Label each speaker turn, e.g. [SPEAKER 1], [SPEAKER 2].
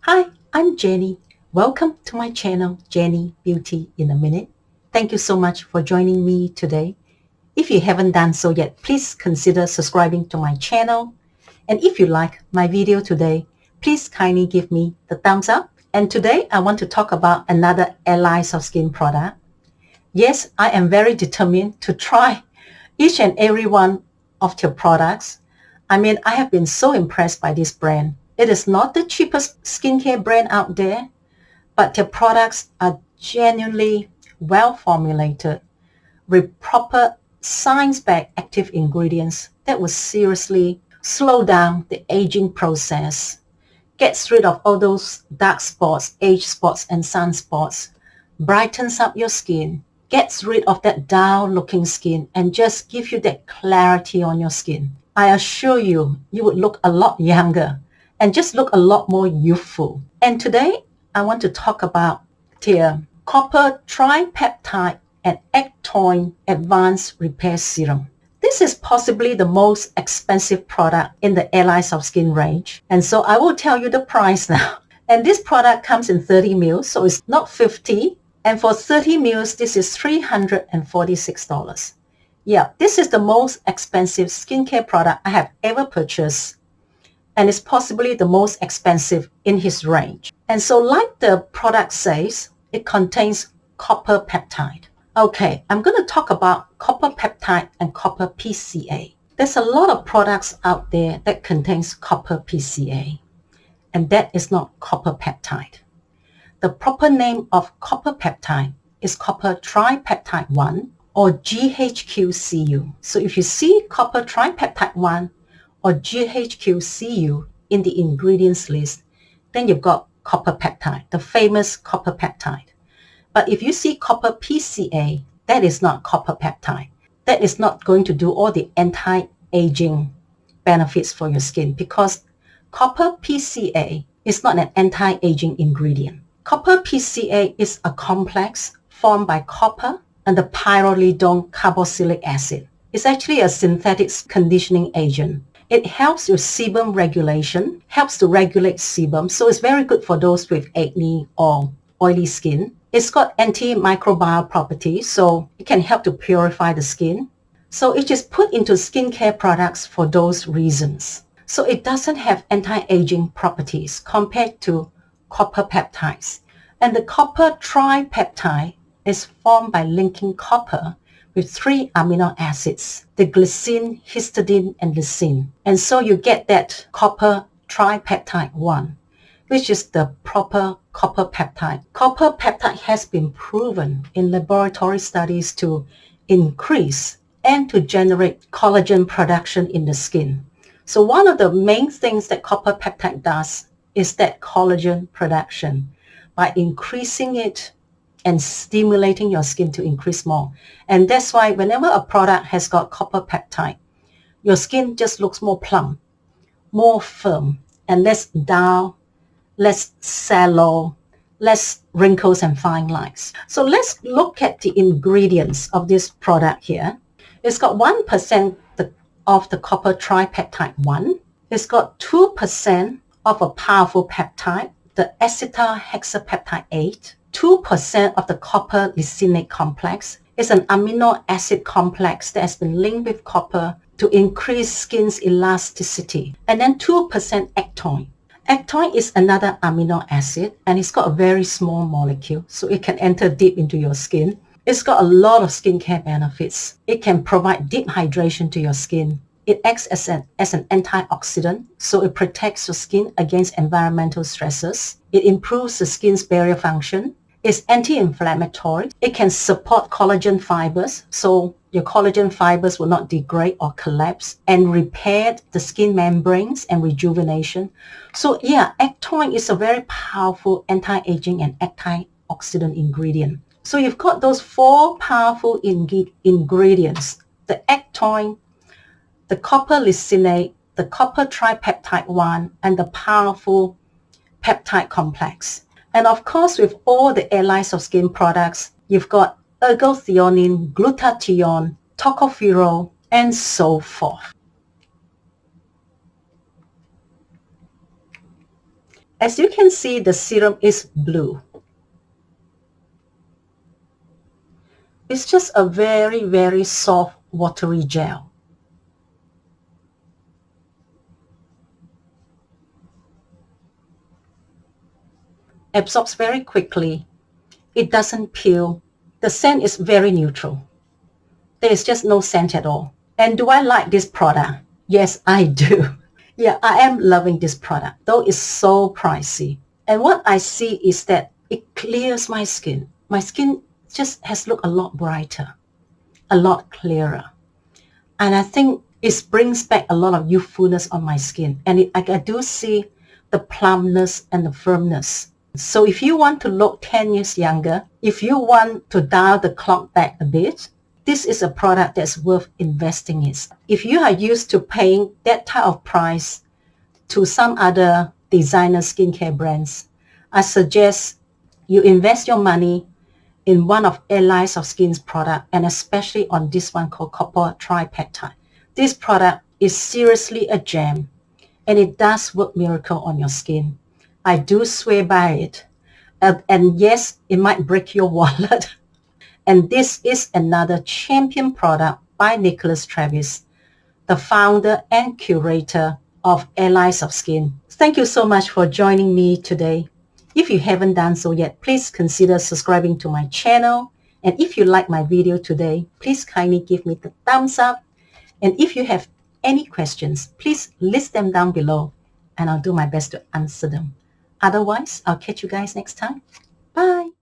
[SPEAKER 1] Hi, I'm Jenny. Welcome to my channel, Jenny Beauty in a Minute. Thank you so much for joining me today. If you haven't done so yet, please consider subscribing to my channel. And if you like my video today, please kindly give me the thumbs up. And today I want to talk about another Allies of Skin product. Yes, I am very determined to try each and every one of your products. I have been so impressed by this brand. It is not the cheapest skincare brand out there, but their products are genuinely well formulated with proper science-backed active ingredients that will seriously slow down the aging process, gets rid of all those dark spots, age spots, and sunspots, brightens up your skin, gets rid of that dull looking skin, and just give you that clarity on your skin. I assure you, you would look a lot younger and just look a lot more youthful. And today, I want to talk about their Copper Tripeptide and Ectoin Advanced Repair Serum. This is possibly the most expensive product in the Allies of Skin range. And so I will tell you the price now. And this product comes in 30 mils, so it's not 50. And for 30 mils, this is $346. Yeah, this is the most expensive skincare product I have ever purchased. And it's possibly the most expensive in his range. And so like the product says, it contains copper peptide. Okay, I'm going to talk about copper peptide and copper PCA. There's a lot of products out there that contains copper PCA, and that is not copper peptide. The proper name of copper peptide is copper tripeptide 1 or GHK-cu. So if you see copper tripeptide 1 or GHK-cu in the ingredients list, then you've got copper peptide, the famous copper peptide. But if you see copper PCA, that is not copper peptide. That is not going to do all the anti-aging benefits for your skin because copper PCA is not an anti-aging ingredient. Copper PCA is a complex formed by copper and the pyrrolidone carboxylic acid. It's actually a synthetic conditioning agent. It helps with sebum regulation, helps to regulate sebum, so it's very good for those with acne or oily skin. It's got antimicrobial properties, so it can help to purify the skin. So it is put into skincare products for those reasons. So it doesn't have anti-aging properties compared to copper peptides. And the copper tripeptide is formed by linking copper with 3 amino acids, the glycine, histidine, and lysine. And so you get that copper tripeptide 1, which is the proper copper peptide. Copper peptide has been proven in laboratory studies to increase and to generate collagen production in the skin. So one of the main things that copper peptide does is that collagen production by increasing it and stimulating your skin to increase more. And that's why whenever a product has got copper peptide, your skin just looks more plump, more firm, and less dull, less sallow, less wrinkles and fine lines. So let's look at the ingredients of this product here. It's got 1% of the copper tripeptide 1. It's got 2% of a powerful peptide, the acetylhexapeptide 8. 2% of the copper lysinate complex is an amino acid complex that has been linked with copper to increase skin's elasticity. And then 2% ectoin. Ectoin is another amino acid and it's got a very small molecule, so it can enter deep into your skin. It's got a lot of skincare benefits. It can provide deep hydration to your skin. It acts as an antioxidant, so it protects your skin against environmental stresses. It improves the skin's barrier function. It's anti-inflammatory. It can support collagen fibers, so your collagen fibers will not degrade or collapse, and repair the skin membranes and rejuvenation. So yeah, ectoin is a very powerful anti-aging and antioxidant ingredient. So you've got those 4 powerful ingredients, the ectoin, the copper lysinate, the copper tripeptide 1, and the powerful peptide complex. And of course, with all the Allies of Skin products, you've got ergothioneine, glutathione, tocopherol, and so forth. As you can see, the serum is blue. It's just a very, very soft, watery gel. Absorbs very quickly. It doesn't peel. The scent is very neutral. There is just no scent at all. And do I like this product? Yes, I do. Yeah, I am loving this product, though it's so pricey. And what I see is that it clears my skin. My skin just has looked a lot brighter, a lot clearer. And I think it brings back a lot of youthfulness on my skin. And I do see the plumpness and the firmness. So if you want to look 10 years younger, if you want to dial the clock back a bit, this is a product that's worth investing in. If you are used to paying that type of price to some other designer skincare brands, I suggest you invest your money in one of Allies of Skin's product, and especially on this one called Copper Tripeptide. This product is seriously a gem, and it does work miracle on your skin. I do swear by it. And yes, it might break your wallet. And this is another champion product by Nicholas Travis, the founder and curator of Allies of Skin. Thank you so much for joining me today. If you haven't done so yet, please consider subscribing to my channel. And if you like my video today, please kindly give me the thumbs up. And if you have any questions, please list them down below and I'll do my best to answer them. Otherwise, I'll catch you guys next time. Bye.